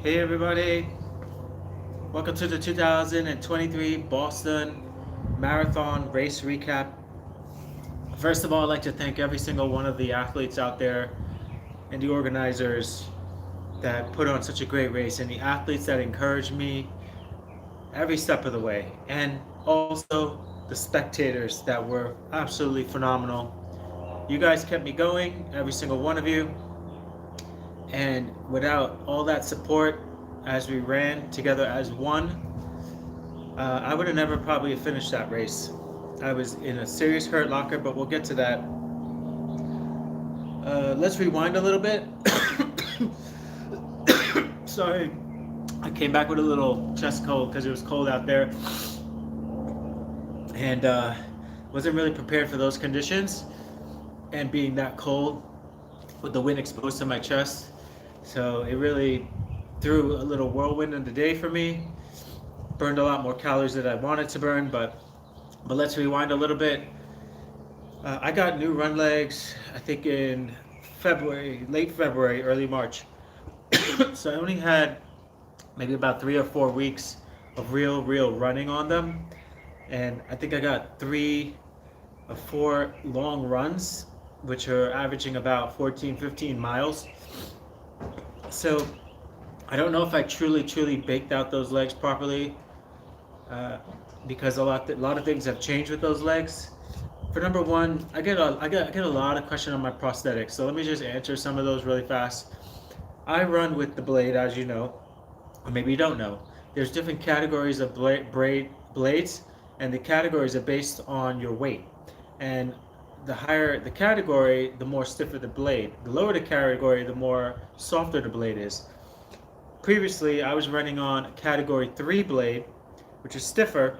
Hey everybody, welcome to the 2023 Boston Marathon race recap. First of all, I'd like to thank every single one of the athletes out there and the organizers that put on such a great race, and the athletes that encouraged me every step of the way, and also the spectators that were absolutely phenomenal. You guys kept me going, every single one of you, and without all that support as we ran together as one, I would have never probably finished that race. I was in a serious hurt locker, but we'll get to that. Let's rewind a little bit. Sorry, I came back with a little chest cold because it was cold out there, and wasn't really prepared for those conditions. And being that cold with the wind exposed to my chest, so it really threw a little whirlwind in the day for me. Burned a lot more calories than I wanted to burn, but let's rewind a little bit. I got new run legs, I think in February, late February, early March. So I only had maybe about 3 or 4 weeks of real running on them. And I think I got 3 or 4 long runs, which are averaging about 14, 15 miles. So I don't know if I truly baked out those legs properly, because a lot of things have changed with those legs. For number one, I get a lot of questions on my prosthetics, so let me just answer some of those really fast. I run with the blade, as you know, or maybe you don't know. There's different categories of blades, and the categories are based on your weight. And the higher the category, the more stiffer the blade. The lower the category, the more softer the blade is. Previously, I was running on a category 3 blade, which is stiffer,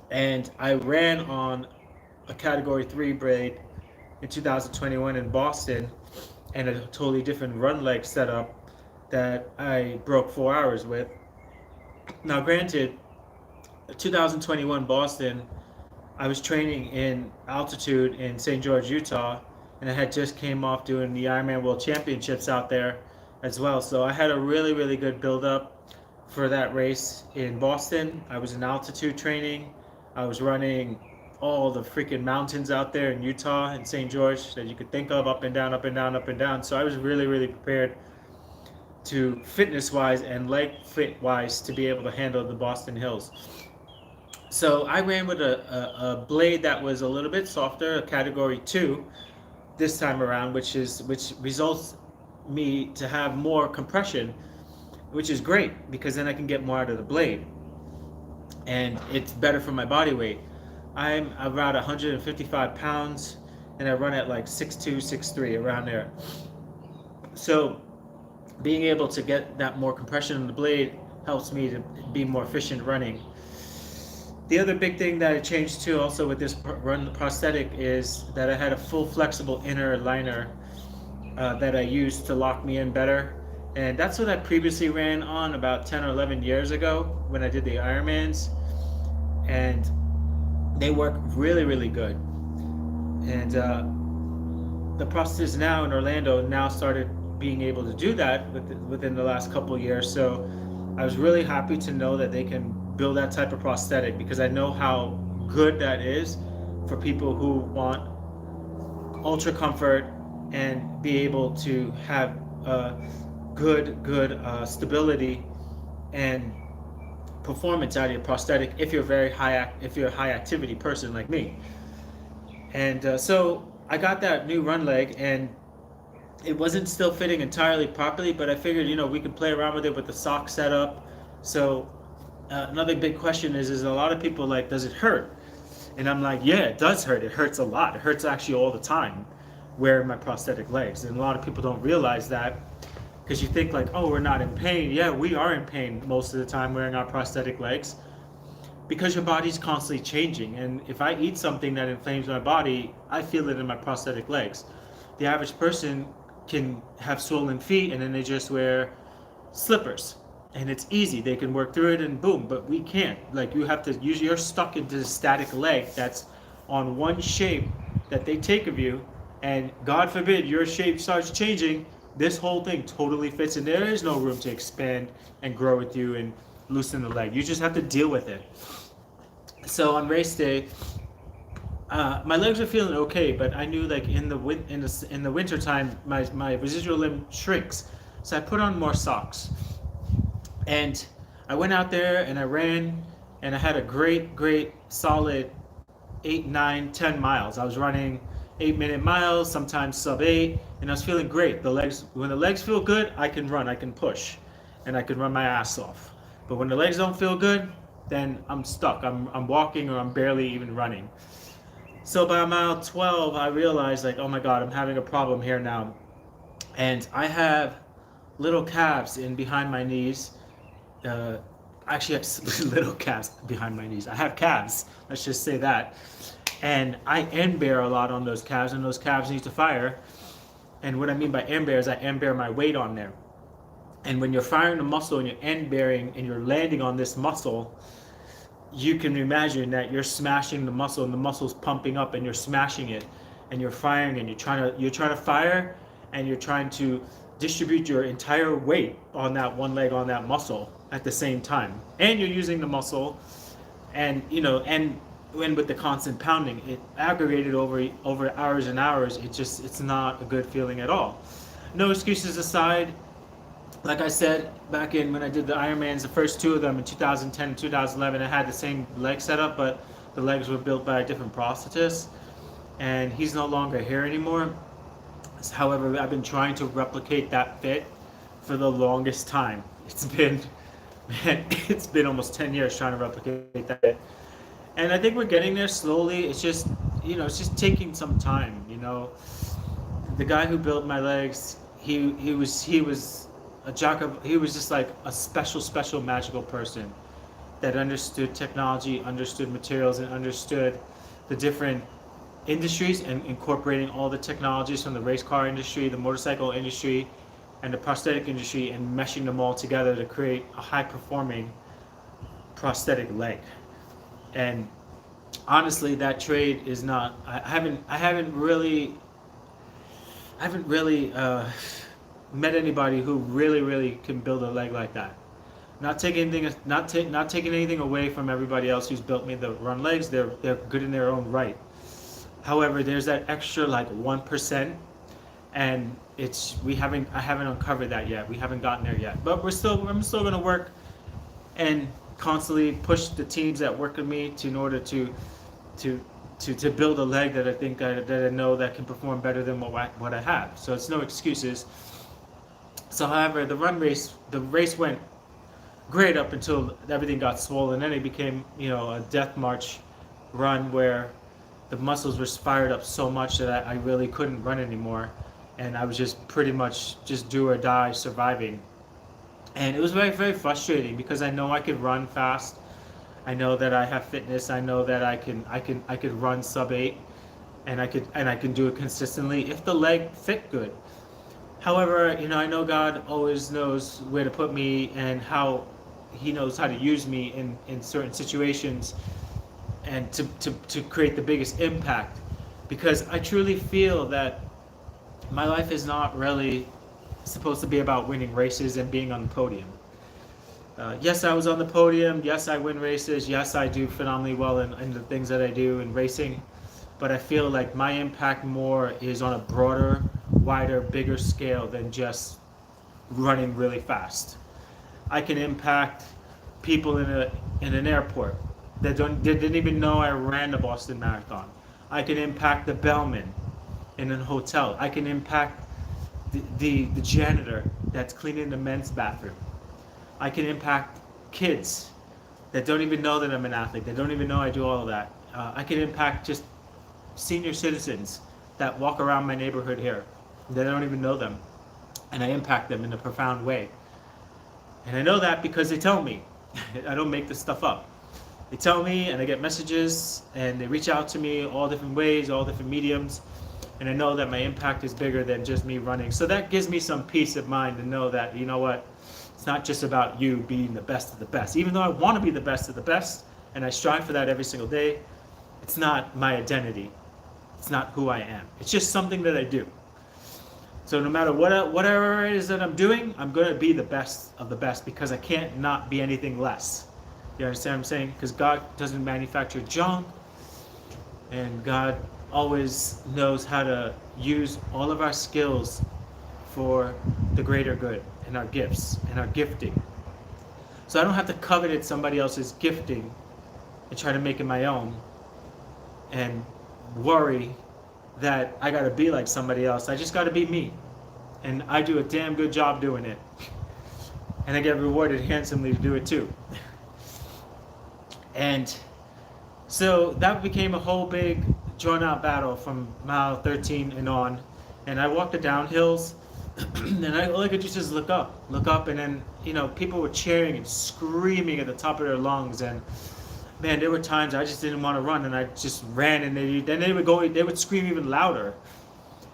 and I ran on a category 3 blade in 2021 in Boston, and a totally different run leg setup that I broke 4 hours with. Now, granted, 2021 Boston, I was training in altitude in St. George, Utah, and I had just came off doing the Ironman World Championships out there as well. So I had a really good build up for that race in Boston. I was in altitude training. I was running all the freaking mountains out there in Utah and St. George that you could think of, up and down, up and down, up and down. So I was really prepared to fitness wise and leg fit wise to be able to handle the Boston hills. So I ran with a blade that was a little bit softer, a category 2 this time around, which results me to have more compression, which is great because then I can get more out of the blade, and it's better for my body weight. I'm around 155 pounds, and I run at like 6'2", 6'3", around there. So being able to get that more compression in the blade helps me to be more efficient running. The other big thing that I changed too also with this run prosthetic is that I had a full flexible inner liner that I used to lock me in better. And that's what I previously ran on about 10 or 11 years ago when I did the Ironmans. And they work really good. And the prosthetists now in Orlando now started being able to do that within the last couple of years. So I was really happy to know that they can build that type of prosthetic, because I know how good that is for people who want ultra comfort and be able to have good stability and performance out of your prosthetic if you're a high activity person like me. And so I got that new run leg, and it wasn't still fitting entirely properly, but I figured, we could play around with it with the sock setup. So another big question is a lot of people like, does it hurt? And I'm like, yeah, it does hurt. It hurts a lot. It hurts actually all the time wearing my prosthetic legs. And a lot of people don't realize that, because you think like, oh, we're not in pain. Yeah, we are in pain most of the time wearing our prosthetic legs, because your body's constantly changing. And if I eat something that inflames my body, I feel it in my prosthetic legs. The average person can have swollen feet and then they just wear slippers, and it's easy, they can work through it and boom. But we can't. Like, you have to you're stuck into the static leg that's on one shape that they take of you, and God forbid your shape starts changing, This whole thing totally fits, and there is no room to expand and grow with you and loosen the leg. You just have to deal with it. So on race day, my legs were feeling okay, but I knew like in the winter time, my residual limb shrinks. So I put on more socks, and I went out there and I ran, and I had a great solid 8, 9, 10 miles. I was running 8-minute miles, sometimes sub 8, and I was feeling great. When the legs feel good, I can run, I can push, and I can run my ass off. But when the legs don't feel good, then I'm stuck. I'm walking or I'm barely even running. So by mile 12, I realized like, oh my God, I'm having a problem here now. And I have little calves in behind my knees. Uh, I actually have little calves behind my knees. I have calves, let's just say that. And I end bear a lot on those calves, and those calves need to fire. And what I mean by end bear is I end bear my weight on there. And when you're firing the muscle and you're end bearing and you're landing on this muscle, you can imagine that you're smashing the muscle and the muscle's pumping up and you're smashing it and you're firing and you're trying to fire and you're trying to distribute your entire weight on that one leg on that muscle at the same time. And you're using the muscle and when with the constant pounding, it aggregated over hours and hours. It's not a good feeling at all. No excuses aside, like I said, back in when I did the Ironmans, the first two of them in 2010 and 2011, I had the same leg setup, but the legs were built by a different prosthetist, and he's no longer here anymore. However, I've been trying to replicate that fit for the longest time. It's been almost 10 years trying to replicate that fit. And I think we're getting there slowly. It's just taking some time. The guy who built my legs, he was he was just like a special magical person that understood technology, understood materials, and understood the different industries and incorporating all the technologies from the race car industry, the motorcycle industry, and the prosthetic industry, and meshing them all together to create a high performing prosthetic leg. And honestly, that trade is not. I haven't really met anybody who really can build a leg like that. Not taking anything away from everybody else who's built me the run legs. They're good in their own right. However, there's that extra like 1%, and I haven't uncovered that yet. We haven't gotten there yet. But I'm still going to work and constantly push the teams that work with me in order to build a leg that I know that can perform better than what I have. So it's no excuses. So, however, the race went great up until everything got swollen. Then it became, a death march run where the muscles were fired up so much that I really couldn't run anymore, and I was just pretty much just do or die surviving. And it was very, very frustrating because I know I could run fast. I know that I have fitness. I know that I could run sub 8, and I can do it consistently if the leg fit good. However, I know God always knows where to put me and how He knows how to use me in certain situations and to create the biggest impact. Because I truly feel that my life is not really supposed to be about winning races and being on the podium. Yes, I was on the podium. Yes, I win races. Yes, I do phenomenally well in the things that I do in racing. But I feel like my impact more is on a broader, wider, bigger scale than just running really fast. I can impact people in an airport that didn't even know I ran the Boston Marathon. I can impact the bellman in a hotel. I can impact the janitor that's cleaning the men's bathroom. I can impact kids that don't even know that I'm an athlete. They don't even know I do all of that. I can impact just senior citizens that walk around my neighborhood here. That I don't even know them. And I impact them in a profound way. And I know that because they tell me. I don't make this stuff up. They tell me, and I get messages, and they reach out to me all different ways, all different mediums. And I know that my impact is bigger than just me running. So that gives me some peace of mind to know that, you know what, it's not just about you being the best of the best. Even though I want to be the best of the best, and I strive for that every single day, it's not my identity. It's not who I am. It's just something that I do. So no matter whatever it is that I'm doing, I'm going to be the best of the best because I can't not be anything less. You understand what I'm saying? Because God doesn't manufacture junk, and God always knows how to use all of our skills for the greater good and our gifts and our gifting. So I don't have to covet somebody else's gifting and try to make it my own and worry that I got to be like somebody else. I just got to be me. And I do a damn good job doing it. And I get rewarded handsomely to do it too. And so that became a whole big drawn out battle from mile 13 and on. And I walked the downhills and all I could do is just look up, and then, people were cheering and screaming at the top of their lungs. And man, there were times I just didn't want to run, and I just ran, and they would scream even louder.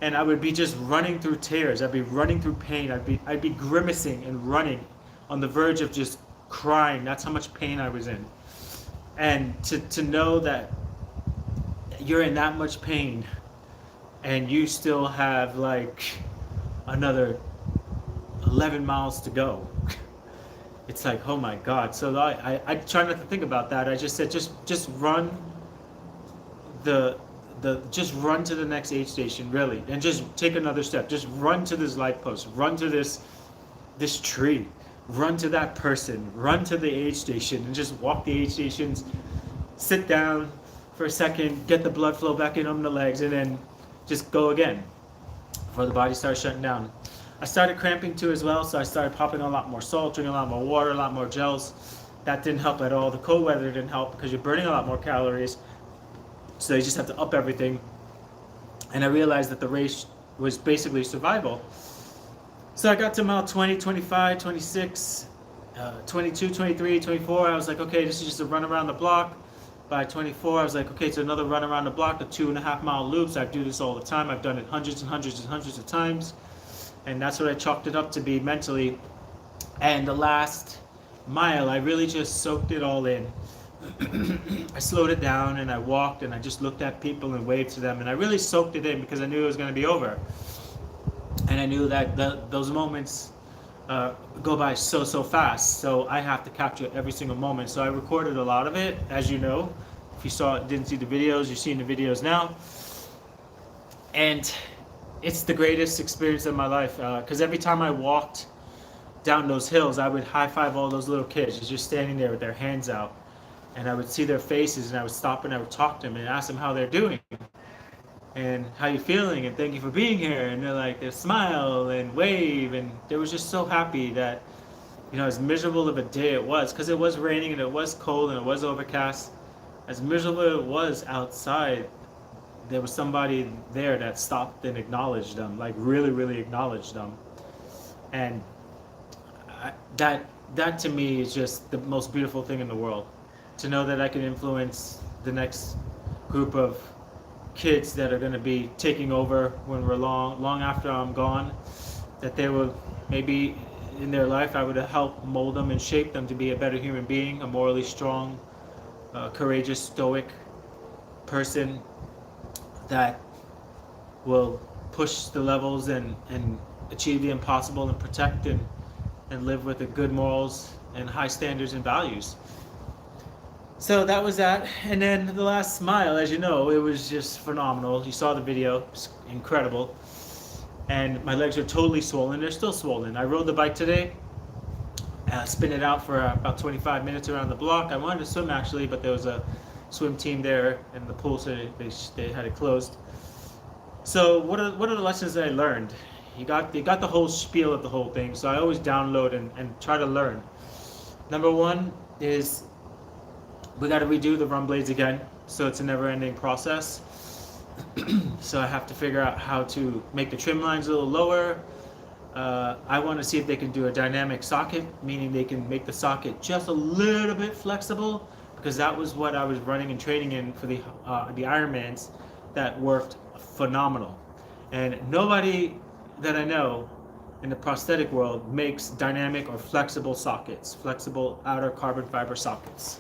And I would be just running through tears. I'd be running through pain. I'd be grimacing and running on the verge of just crying. That's how much pain I was in. And to know that you're in that much pain and you still have like another 11 miles to go. It's like, oh my God. So I try not to think about that. I just said, just run just run to the next aid station, really, and just take another step. Just run to this light post, run to this tree, run to that person, run to the aid station, and just walk the aid stations, sit down for a second, get the blood flow back in on the legs, and then just go again before the body starts shutting down. I started cramping too as well, so I started popping a lot more salt, drinking a lot more water, a lot more gels. That didn't help at all. The cold weather didn't help because you're burning a lot more calories. So you just have to up everything. And I realized that the race was basically survival. So I got to mile 20, 25, 26, 22, 23, 24. I was like, okay, this is just a run around the block. By 24, I was like, okay, it's another run around the block, the 2.5 mile loops. I do this all the time. I've done it hundreds and hundreds and hundreds of times. And that's what I chalked it up to be mentally. And the last mile, I really just soaked it all in. I slowed it down and I walked and I just looked at people and waved to them, and I really soaked it in because I knew it was going to be over. And I knew that those moments go by so fast, so I have to capture every single moment. So I recorded a lot of it, as you know. If you didn't see the videos, you're seeing the videos now. And it's the greatest experience of my life, because every time I walked down those hills, I would high five all those little kids just standing there with their hands out. And I would see their faces, and I would stop and I would talk to them and ask them how they're doing and how you feeling and thank you for being here. And they're like, they smile and wave, and they were just so happy that, as miserable of a day it was, because it was raining and it was cold and it was overcast, as miserable as it was outside, there was somebody there that stopped and acknowledged them, like really, really acknowledged them. And that to me is just the most beautiful thing in the world. To know that I can influence the next group of kids that are going to be taking over when we're long after I'm gone, that they will, maybe in their life, I would help mold them and shape them to be a better human being, a morally strong, courageous, stoic person that will push the levels and achieve the impossible and protect and live with the good morals and high standards and values. So that was that. And then the last mile, as you know, it was just phenomenal. You saw the video, it was incredible. And my legs are totally swollen. They're still swollen. I rode the bike today, spin it out for about 25 minutes around the block. I wanted to swim actually, but there was a swim team there and the pool, so they had it closed. So what are the lessons that I learned? You got the whole spiel of the whole thing, so I always download and try to learn. Number one is we got to redo the run blades again, so it's a never-ending process. So I have to figure out how to make the trim lines a little lower. I want to see if they can do a dynamic socket, meaning they can make the socket just a little bit flexible, because that was what I was running and training in for the Ironmans. That worked phenomenal. And nobody that I know in the prosthetic world makes dynamic or flexible sockets, flexible outer carbon fiber sockets.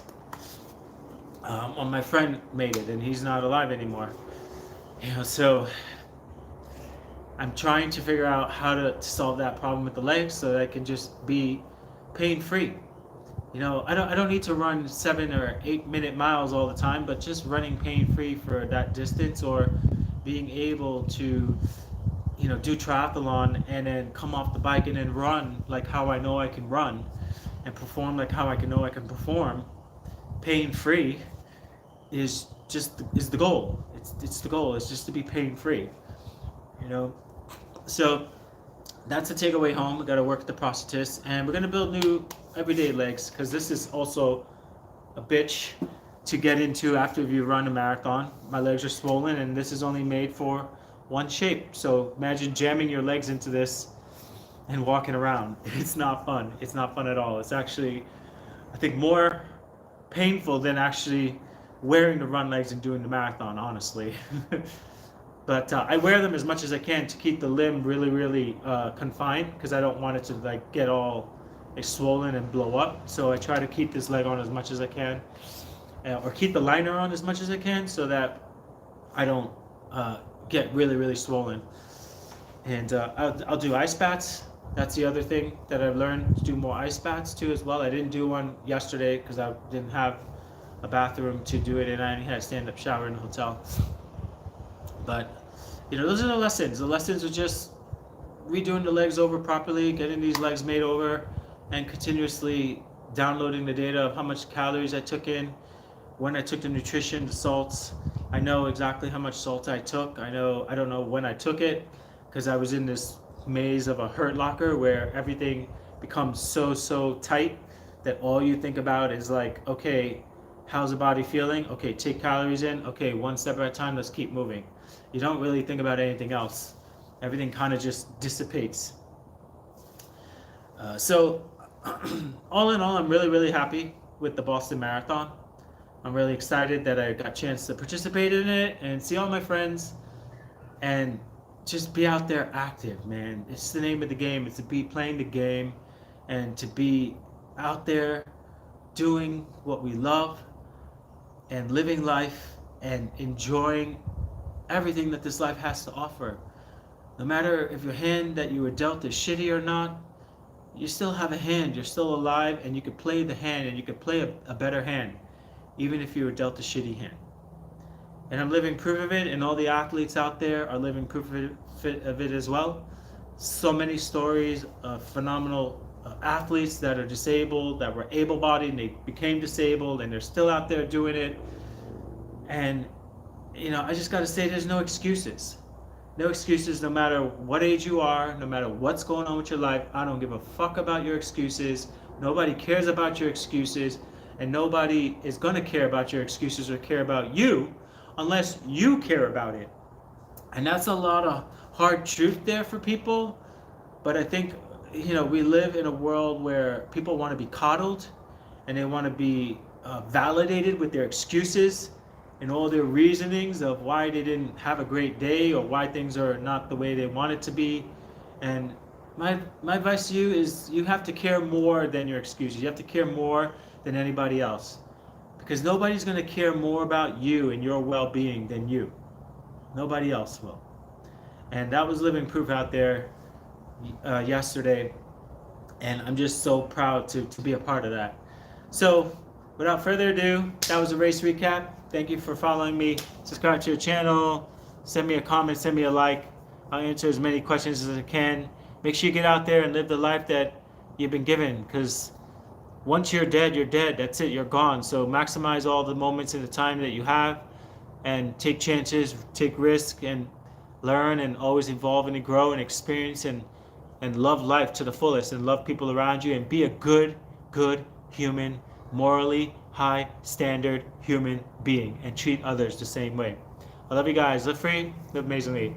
Well, my friend made it, and he's not alive anymore. So I'm trying to figure out how to solve that problem with the legs so that I can just be pain free. I don't need to run 7 or 8 minute miles all the time, but just running pain free for that distance, or being able to do triathlon and then come off the bike and then run like how I know I can run, and perform like how I can know I can perform, pain free, is the goal. It's the goal. It's just to be pain free. You know, so that's a takeaway home. We got to work with the prosthetist, and we're gonna build new everyday legs, because this is also a bitch to get into after you run a marathon. My legs are swollen, and this is only made for one shape. So imagine jamming your legs into this and walking around. It's not fun. It's not fun at all. It's actually, I think, more painful than actually wearing the run legs and doing the marathon, honestly. But I wear them as much as I can to keep the limb really, really confined, because I don't want it to like get all swollen and blow up. So I try to keep this leg on as much as I can, or keep the liner on as much as I can, so that I don't get really, really swollen. And I'll do ice baths. That's the other thing that I've learned, to do more ice baths too as well. I didn't do one yesterday because I didn't have a bathroom to do it in. I only had a stand-up shower in the hotel. But those are the lessons. The lessons are just redoing the legs over properly, getting these legs made over, and continuously downloading the data of how much calories I took in, when I took the nutrition, the salts. I know exactly how much salt I took. I don't know when I took it, because I was in this maze of a Hurt Locker where everything becomes so tight that all you think about is like, okay, how's the body feeling? Okay, take calories in. Okay, one step at a time, let's keep moving. You don't really think about anything else. Everything kind of just dissipates. So all in all, I'm really, really happy with the Boston Marathon. I'm really excited that I got a chance to participate in it and see all my friends, and just be out there active, man. It's the name of the game. It's to be playing the game, and to be out there doing what we love, and living life, and enjoying everything that this life has to offer. No matter if your hand that you were dealt is shitty or not, you still have a hand. You're still alive, and you could play the hand, and you could play a better hand, even if you were dealt a shitty hand. And I'm living proof of it, and all the athletes out there are living proof of it as well. So many stories of phenomenal athletes that are disabled, that were able-bodied, and they became disabled, and they're still out there doing it. And I just got to say, there's no excuses. No excuses, no matter what age you are, no matter what's going on with your life. I don't give a fuck about your excuses. Nobody cares about your excuses, and nobody is going to care about your excuses or care about you unless you care about it. And that's a lot of hard truth there for people. But I think, we live in a world where people want to be coddled, and they want to be validated with their excuses and all their reasonings of why they didn't have a great day, or why things are not the way they want it to be. And my advice to you is, you have to care more than your excuses. You have to care more than anybody else, because nobody's going to care more about you and your well-being than you. Nobody else will. And that was living proof out there yesterday, and I'm just so proud to be a part of that. So without further ado, that was a race recap. Thank you for following me. Subscribe to your channel, send me a comment, send me a like. I'll answer as many questions as I can. Make sure you get out there and live the life that you've been given, because once you're dead, you're dead. That's it, you're gone. So maximize all the moments and the time that you have, and take chances, take risks, and learn, and always evolve and grow and experience, and love life to the fullest, and love people around you, and be a good human, morally high standard human being, and treat others the same way. I love you guys. Live free, live amazingly.